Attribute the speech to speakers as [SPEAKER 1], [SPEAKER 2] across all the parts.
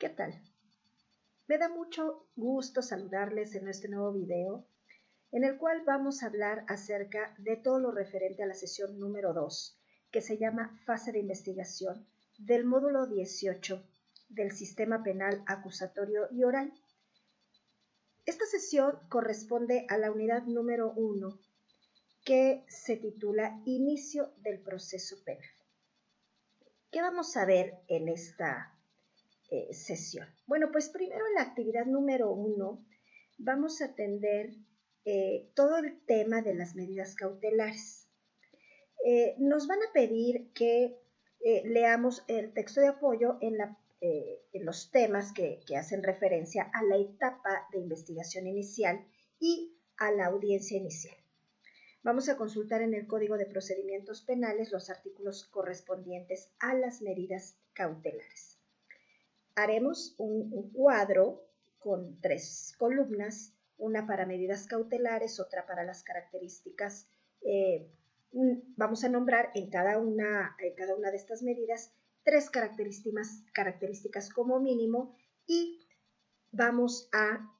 [SPEAKER 1] ¿Qué tal? Me da mucho gusto saludarles en este nuevo video, en el cual vamos a hablar acerca de todo lo referente a la sesión número 2, que se llama Fase de Investigación del módulo 18 del Sistema Penal Acusatorio y Oral. Esta sesión corresponde a la unidad número 1, que se titula Inicio del Proceso Penal. ¿Qué vamos a ver en esta sesión? Bueno, pues primero en la actividad número 1 vamos a atender todo el tema de las medidas cautelares. Nos van a pedir que leamos el texto de apoyo en los temas que hacen referencia a la etapa de investigación inicial y a la audiencia inicial. Vamos a consultar en el Código de Procedimientos Penales los artículos correspondientes a las medidas cautelares. Haremos un cuadro con 3 columnas, una para medidas cautelares, otra para las características. Vamos a nombrar en cada una de estas medidas 3 características como mínimo y vamos a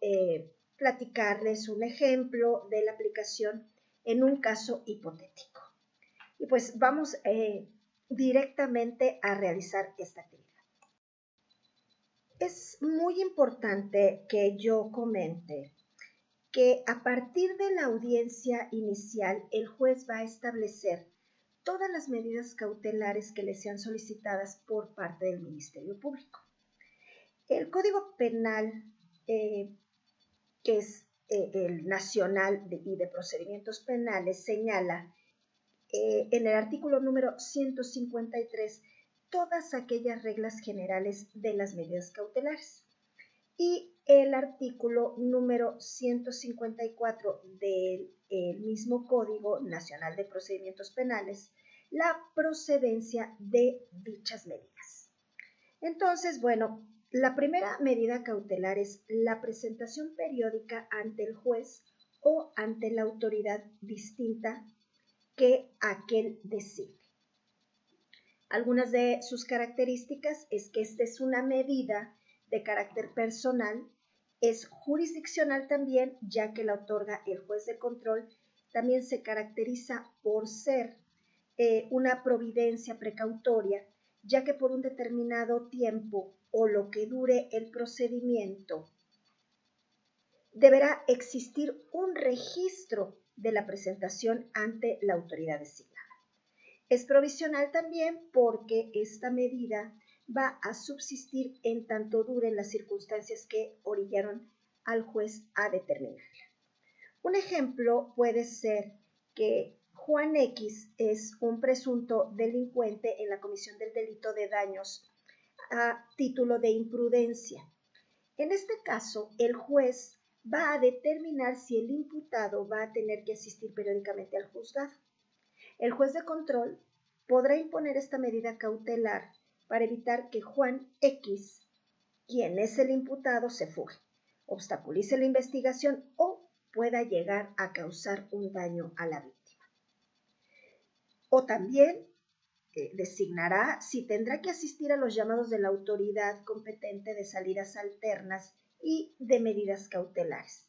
[SPEAKER 1] platicarles un ejemplo de la aplicación en un caso hipotético. Y pues vamos directamente a realizar esta actividad. Es muy importante que yo comente que a partir de la audiencia inicial el juez va a establecer todas las medidas cautelares que le sean solicitadas por parte del Ministerio Público. El Código Penal, que es el nacional y de procedimientos penales, señala en el artículo número 153 todas aquellas reglas generales de las medidas cautelares. Y el artículo número 154 del mismo Código Nacional de Procedimientos Penales, la procedencia de dichas medidas. Entonces, bueno, la primera medida cautelar es la presentación periódica ante el juez o ante la autoridad distinta que aquel designe. Algunas de sus características es que esta es una medida de carácter personal, es jurisdiccional también, ya que la otorga el juez de control, también se caracteriza por ser una providencia precautoria, ya que por un determinado tiempo o lo que dure el procedimiento, deberá existir un registro de la presentación ante la autoridad designada. Es provisional también porque esta medida va a subsistir en tanto duren las circunstancias que orillaron al juez a determinarla. Un ejemplo puede ser que Juan X es un presunto delincuente en la comisión del delito de daños a título de imprudencia. En este caso, el juez va a determinar si el imputado va a tener que asistir periódicamente al juzgado. El juez de control podrá imponer esta medida cautelar para evitar que Juan X, quien es el imputado, se fugue, obstaculice la investigación o pueda llegar a causar un daño a la víctima. O también designará si tendrá que asistir a los llamados de la autoridad competente de salidas alternas y de medidas cautelares.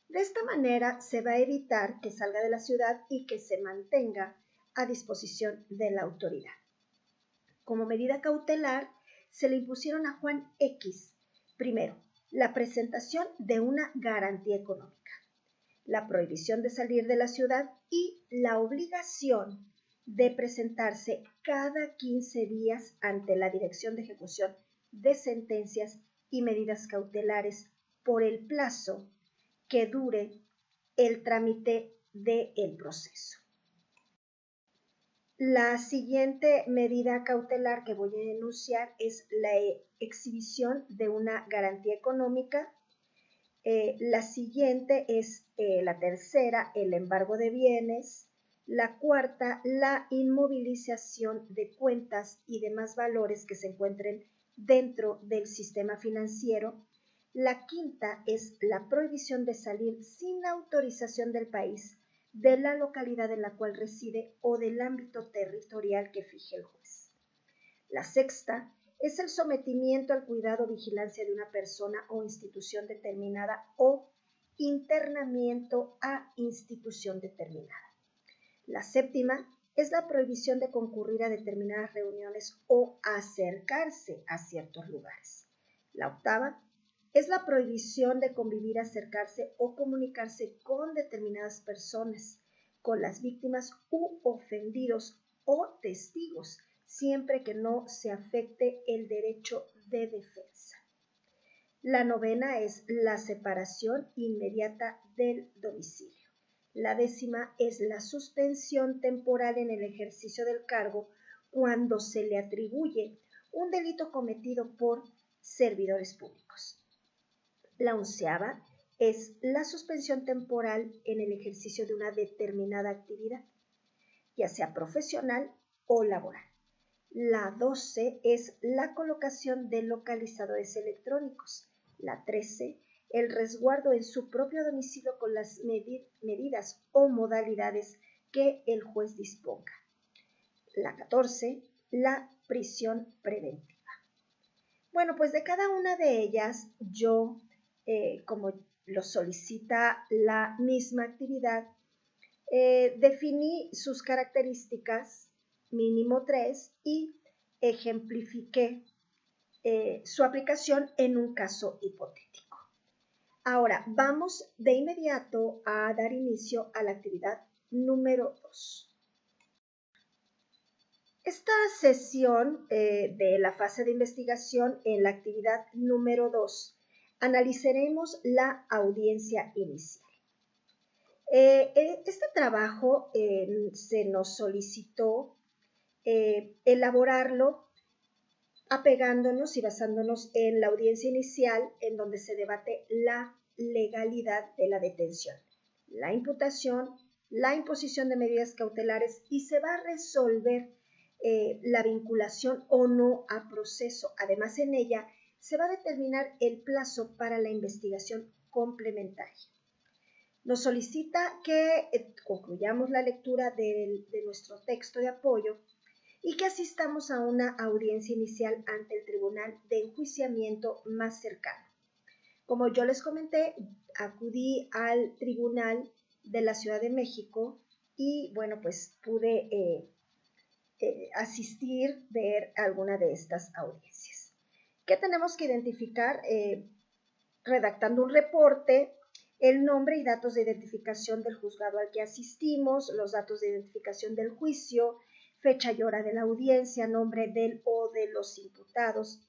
[SPEAKER 1] De esta manera se va a evitar que salga de la ciudad y que se mantenga a disposición de la autoridad. Como medida cautelar, se le impusieron a Juan X, primero, la presentación de una garantía económica, la prohibición de salir de la ciudad y la obligación de presentarse cada 15 días ante la Dirección de Ejecución de Sentencias y Medidas Cautelares por el plazo que dure el trámite del proceso. La siguiente medida cautelar que voy a enunciar es la exhibición de una garantía económica. La siguiente es la tercera, el embargo de bienes. La cuarta, la inmovilización de cuentas y demás valores que se encuentren dentro del sistema financiero. La quinta es la prohibición de salir sin autorización del país, de la localidad en la cual reside o del ámbito territorial que fije el juez. La sexta es el sometimiento al cuidado o vigilancia de una persona o institución determinada o internamiento a institución determinada. La séptima es la prohibición de concurrir a determinadas reuniones o acercarse a ciertos lugares. La octava es la prohibición de convivir, acercarse o comunicarse con determinadas personas, con las víctimas u ofendidos o testigos, siempre que no se afecte el derecho de defensa. La novena es la separación inmediata del domicilio. La décima es la suspensión temporal en el ejercicio del cargo cuando se le atribuye un delito cometido por servidores públicos. La onceava es la suspensión temporal en el ejercicio de una determinada actividad, ya sea profesional o laboral. La 12 es la colocación de localizadores electrónicos. La 13, el resguardo en su propio domicilio con las medidas o modalidades que el juez disponga. La 14, la prisión preventiva. Bueno, pues de cada una de ellas yo, como lo solicita la misma actividad, definí sus características, mínimo 3, y ejemplifiqué su aplicación en un caso hipotético. Ahora, vamos de inmediato a dar inicio a la actividad número 2. Esta sesión de la fase de investigación en la actividad número 2, analizaremos la audiencia inicial. Este trabajo se nos solicitó elaborarlo apegándonos y basándonos en la audiencia inicial, en donde se debate la legalidad de la detención, la imputación, la imposición de medidas cautelares y se va a resolver la vinculación o no a proceso. Además, en ella se va a determinar el plazo para la investigación complementaria. Nos solicita que concluyamos la lectura de nuestro texto de apoyo y que asistamos a una audiencia inicial ante el tribunal de enjuiciamiento más cercano. Como yo les comenté, acudí al tribunal de la Ciudad de México y bueno, pues pude asistir, ver alguna de estas audiencias. ¿Qué tenemos que identificar? Redactando un reporte, el nombre y datos de identificación del juzgado al que asistimos, los datos de identificación del juicio, fecha y hora de la audiencia, nombre del o de los imputados,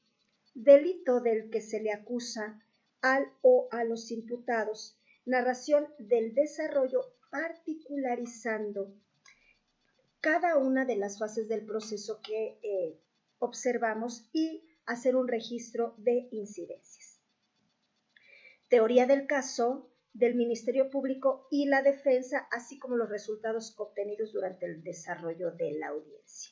[SPEAKER 1] delito del que se le acusa al o a los imputados, narración del desarrollo particularizando cada una de las fases del proceso que observamos y hacer un registro de incidencias. Teoría del caso del Ministerio Público y la defensa, así como los resultados obtenidos durante el desarrollo de la audiencia.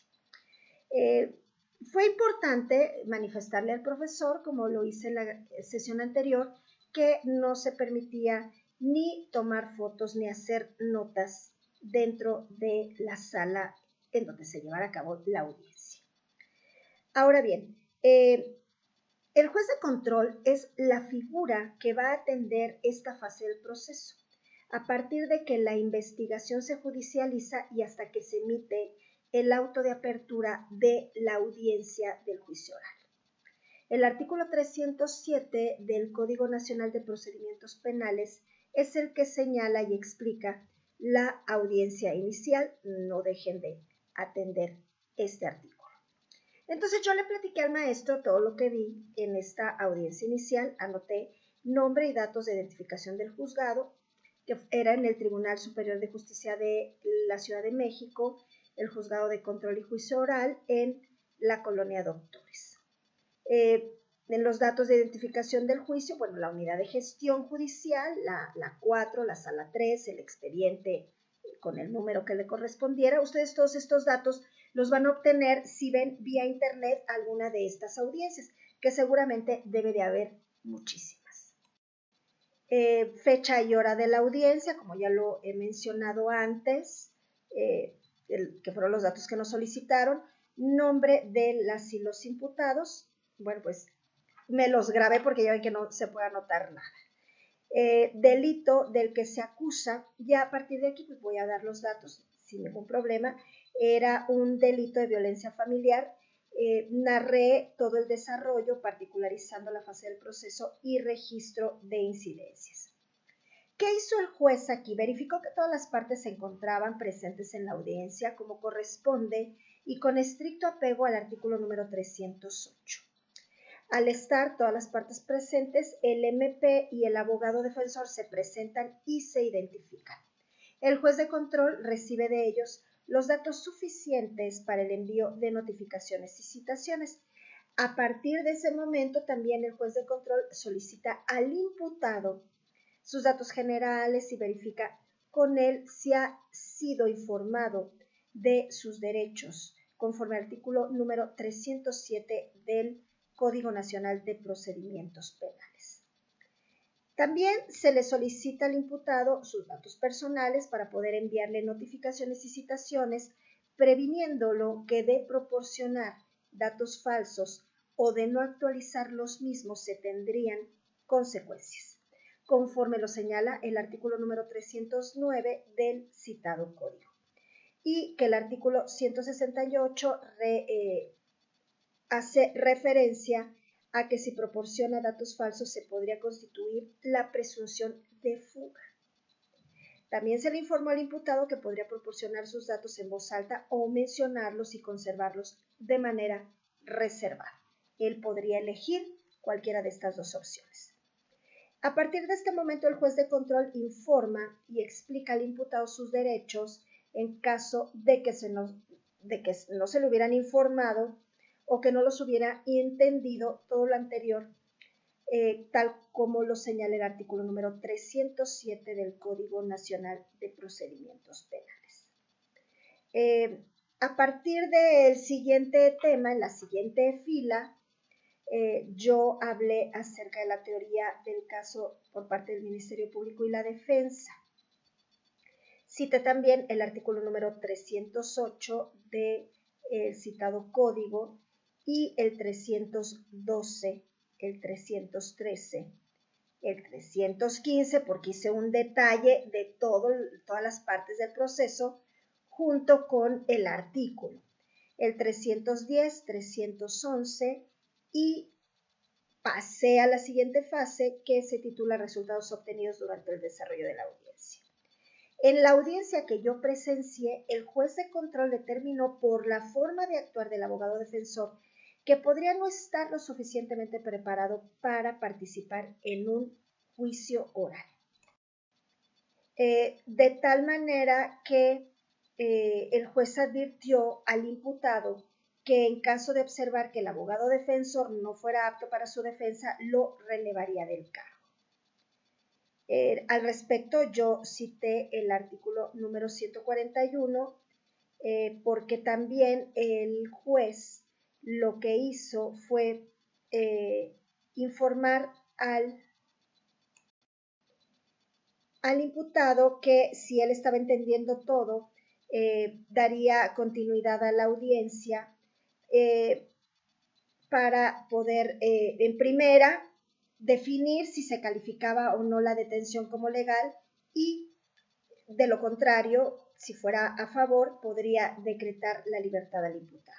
[SPEAKER 1] Fue importante manifestarle al profesor, como lo hice en la sesión anterior, que no se permitía ni tomar fotos ni hacer notas dentro de la sala en donde se llevara a cabo la audiencia. Ahora bien, el juez de control es la figura que va a atender esta fase del proceso, a partir de que la investigación se judicializa y hasta que se emite el auto de apertura de la audiencia del juicio oral. El artículo 307 del Código Nacional de Procedimientos Penales es el que señala y explica la audiencia inicial. No dejen de atender este artículo. Entonces yo le platiqué al maestro todo lo que vi en esta audiencia inicial, anoté nombre y datos de identificación del juzgado, que era en el Tribunal Superior de Justicia de la Ciudad de México, el Juzgado de Control y Juicio Oral en la Colonia Doctores. En los datos de identificación del juicio, bueno, la unidad de gestión judicial, la 4, la sala 3, el expediente con el número que le correspondiera. Ustedes todos estos datos los van a obtener si ven vía internet alguna de estas audiencias, que seguramente debe de haber muchísimas. Fecha y hora de la audiencia, como ya lo he mencionado antes, que fueron los datos que nos solicitaron, nombre de las y los imputados. Bueno, pues me los grabé porque ya ven que no se puede anotar nada. Delito del que se acusa, ya a partir de aquí pues voy a dar los datos sin ningún problema. Era un delito de violencia familiar. Narré todo el desarrollo, particularizando la fase del proceso y registro de incidencias. ¿Qué hizo el juez aquí? Verificó que todas las partes se encontraban presentes en la audiencia como corresponde y con estricto apego al artículo número 308. Al estar todas las partes presentes, el MP y el abogado defensor se presentan y se identifican. El juez de control recibe de ellos los datos suficientes para el envío de notificaciones y citaciones. A partir de ese momento, también el juez de control solicita al imputado sus datos generales y verifica con él si ha sido informado de sus derechos, conforme al artículo número 307 del Código Nacional de Procedimientos Penales. También se le solicita al imputado sus datos personales para poder enviarle notificaciones y citaciones, previniéndolo que de proporcionar datos falsos o de no actualizar los mismos se tendrían consecuencias, conforme lo señala el artículo número 309 del citado código, y que el artículo 168 hace referencia a que si proporciona datos falsos se podría constituir la presunción de fuga. También se le informó al imputado que podría proporcionar sus datos en voz alta o mencionarlos y conservarlos de manera reservada. Él podría elegir cualquiera de estas dos opciones. A partir de este momento, el juez de control informa y explica al imputado sus derechos en caso de que no se le hubieran informado o que no los hubiera entendido todo lo anterior, tal como lo señala el artículo número 307 del Código Nacional de Procedimientos Penales. A partir del siguiente tema, en la siguiente fila, yo hablé acerca de la teoría del caso por parte del Ministerio Público y la defensa. Cité también el artículo número 308 del citado código y el 312, el 313, el 315, porque hice un detalle de todas las partes del proceso junto con el artículo, el 310, 311 y pasé a la siguiente fase que se titula Resultados obtenidos durante el desarrollo de la audiencia. En la audiencia que yo presencié, el juez de control determinó por la forma de actuar del abogado defensor que podría no estar lo suficientemente preparado para participar en un juicio oral. De tal manera que el juez advirtió al imputado que en caso de observar que el abogado defensor no fuera apto para su defensa, lo relevaría del cargo. Al respecto, yo cité el artículo número 141 porque también el juez lo que hizo fue informar al imputado que si él estaba entendiendo todo, daría continuidad a la audiencia para poder, en primera, definir si se calificaba o no la detención como legal y, de lo contrario, si fuera a favor, podría decretar la libertad al imputado.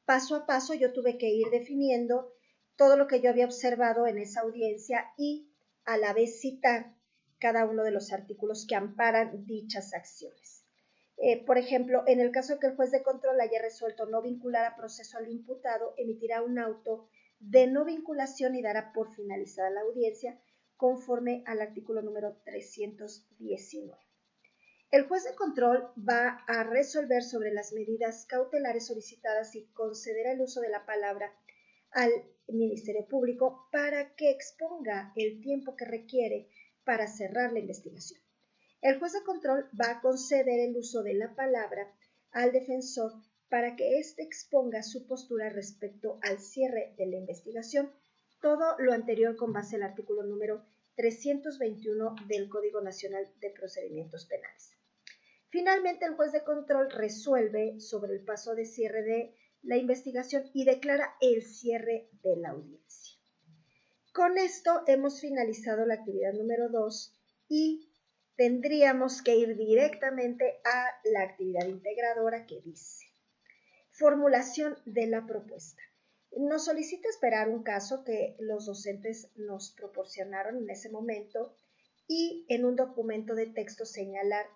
[SPEAKER 1] Paso a paso yo tuve que ir definiendo todo lo que yo había observado en esa audiencia y a la vez citar cada uno de los artículos que amparan dichas acciones. Por ejemplo, en el caso de que el juez de control haya resuelto no vincular a proceso al imputado, emitirá un auto de no vinculación y dará por finalizada la audiencia conforme al artículo número 319. El juez de control va a resolver sobre las medidas cautelares solicitadas y concederá el uso de la palabra al Ministerio Público para que exponga el tiempo que requiere para cerrar la investigación. El juez de control va a conceder el uso de la palabra al defensor para que éste exponga su postura respecto al cierre de la investigación, todo lo anterior con base al artículo número 321 del Código Nacional de Procedimientos Penales. Finalmente, el juez de control resuelve sobre el paso de cierre de la investigación y declara el cierre de la audiencia. Con esto hemos finalizado la actividad número 2 y tendríamos que ir directamente a la actividad integradora que dice formulación de la propuesta. Nos solicita esperar un caso que los docentes nos proporcionaron en ese momento y en un documento de texto señalar,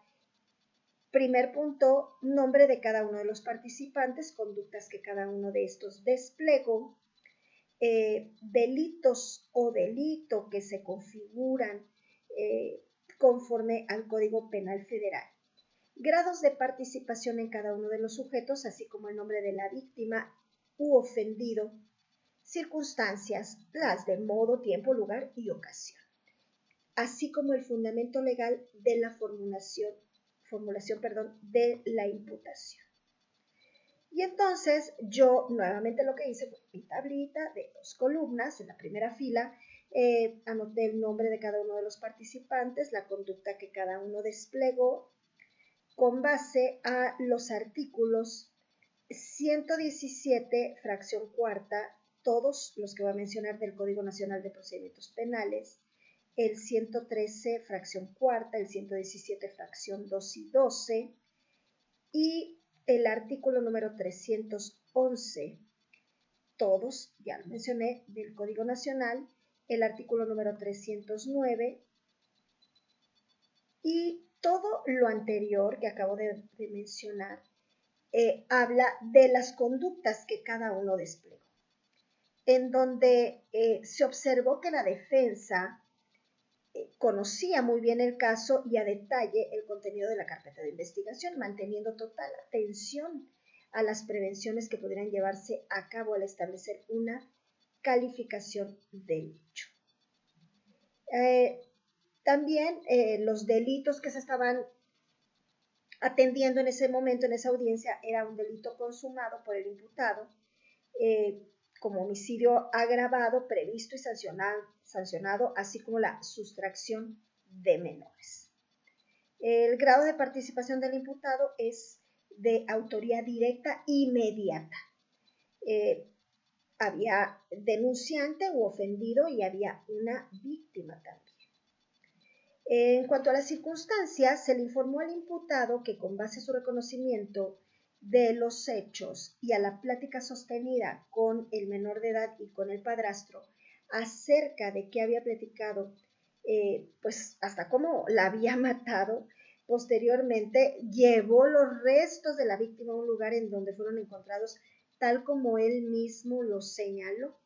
[SPEAKER 1] primer punto, nombre de cada uno de los participantes, conductas que cada uno de estos desplegó, delitos o delito que se configuran conforme al Código Penal Federal, grados de participación en cada uno de los sujetos, así como el nombre de la víctima u ofendido, circunstancias, las de modo, tiempo, lugar y ocasión, así como el fundamento legal de la formulación de la imputación. Y entonces yo nuevamente lo que hice fue mi tablita de 2 columnas. En la primera fila anoté el nombre de cada uno de los participantes, la conducta que cada uno desplegó, con base a los artículos 117, fracción cuarta, todos los que voy a mencionar del Código Nacional de Procedimientos Penales, el 113, fracción cuarta, el 117, fracción 2 y 12, y el artículo número 311, todos, ya lo mencioné, del Código Nacional, el artículo número 309, y todo lo anterior que acabo de mencionar habla de las conductas que cada uno desplegó, en donde se observó que la defensa conocía muy bien el caso y a detalle el contenido de la carpeta de investigación, manteniendo total atención a las prevenciones que pudieran llevarse a cabo al establecer una calificación del hecho. También los delitos que se estaban atendiendo en ese momento, en esa audiencia, era un delito consumado por el imputado, como homicidio agravado, previsto y sancionado, así como la sustracción de menores. El grado de participación del imputado es de autoría directa inmediata. Había denunciante u ofendido y había una víctima también. En cuanto a las circunstancias, se le informó al imputado que con base a su reconocimiento de los hechos y a la plática sostenida con el menor de edad y con el padrastro acerca de qué había platicado, pues hasta cómo la había matado, posteriormente llevó los restos de la víctima a un lugar en donde fueron encontrados tal como él mismo lo señaló.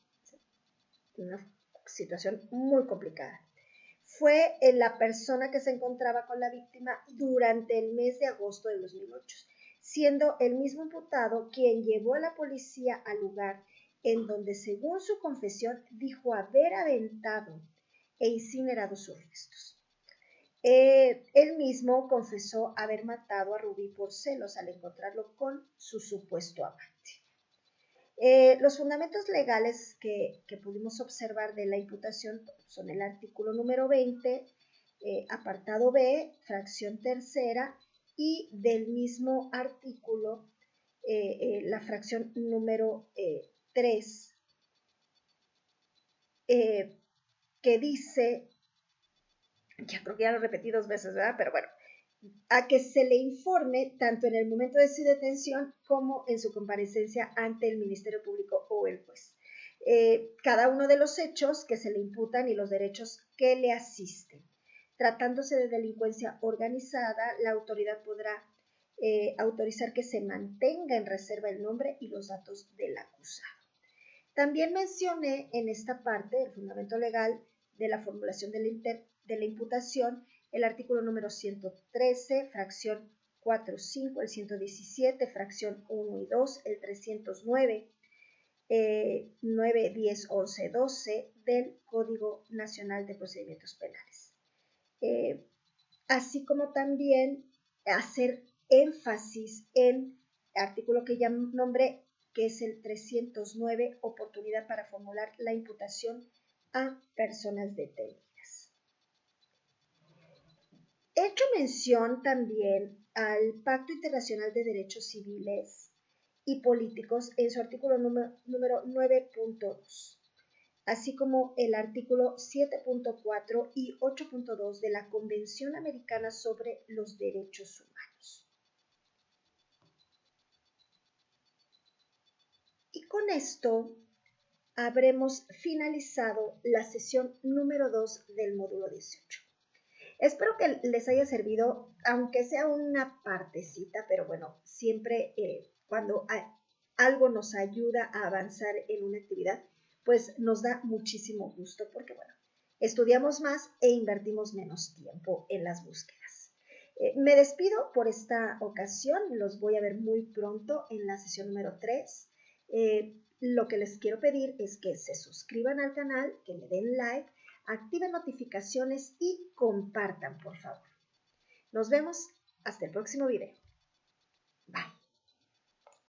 [SPEAKER 1] Una situación muy complicada. Fue la persona que se encontraba con la víctima durante el mes de agosto de 2008, siendo el mismo imputado quien llevó a la policía al lugar en donde, según su confesión, dijo haber aventado e incinerado sus restos. Él mismo confesó haber matado a Rubí por celos al encontrarlo con su supuesto amante. Los fundamentos legales que pudimos observar de la imputación son el artículo número 20, apartado B, fracción tercera, y del mismo artículo, la fracción número 3, que dice, ya creo que ya lo repetí 2 veces, ¿verdad? Pero bueno, a que se le informe tanto en el momento de su detención como en su comparecencia ante el Ministerio Público o el juez. Cada uno de los hechos que se le imputan y los derechos que le asisten. Tratándose de delincuencia organizada, la autoridad podrá autorizar que se mantenga en reserva el nombre y los datos del acusado. También mencioné en esta parte el fundamento legal de la formulación de la imputación, el artículo número 113, fracción 4, 5, el 117, fracción 1 y 2, el 309, 9, 10, 11, 12 del Código Nacional de Procedimientos Penales. Así como también hacer énfasis en el artículo que ya nombré, que es el 309, oportunidad para formular la imputación a personas detenidas. He hecho mención también al Pacto Internacional de Derechos Civiles y Políticos en su artículo número 9.2, así como el artículo 7.4 y 8.2 de la Convención Americana sobre los Derechos Humanos. Y con esto habremos finalizado la sesión número 2 del módulo 18. Espero que les haya servido, aunque sea una partecita, pero bueno, siempre cuando algo nos ayuda a avanzar en una actividad, pues nos da muchísimo gusto porque, bueno, estudiamos más e invertimos menos tiempo en las búsquedas. Me despido por esta ocasión, los voy a ver muy pronto en la sesión número 3. Lo que les quiero pedir es que se suscriban al canal, que le den like, activen notificaciones y compartan, por favor. Nos vemos hasta el próximo video. Bye.